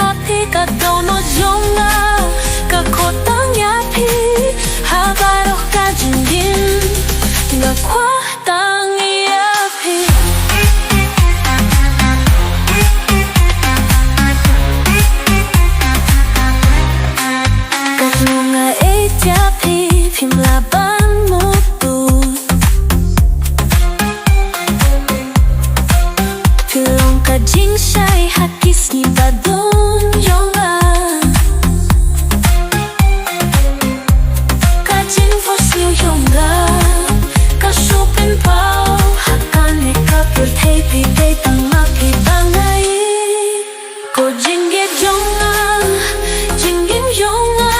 happy ka dono jonga ka kotang yapi habaro ka jindin nga kwa tang yapi ka nunga et yapi phim laban mutu Pilong ka jing shai hakis ni badun jonga Ka jing fos niu jonga Ka shupin pao hakan ni ka pur thei pi tei tang ma pi bangai Ko jing ge jonga Jing gim jonga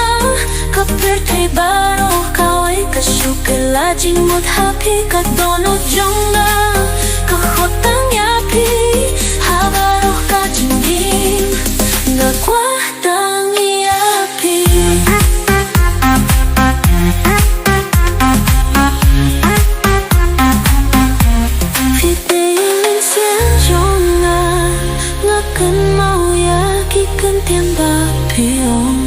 Ka pur thei baro ka wai ka shupila jing mut happy ka dono jonga Ka khotang yapi habaro ka jingin nga kwa tang yapi Fitein xian jonga nga kan mau ya ki kan tian ba piong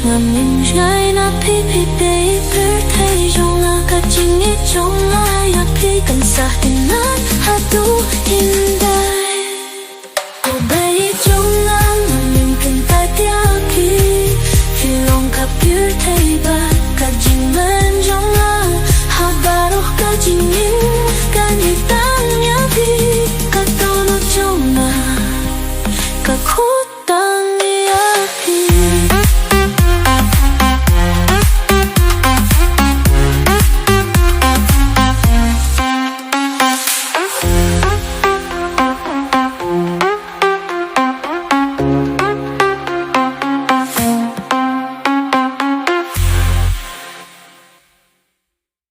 nga min jai na pi pi dei per thei jonga ka jing e jonga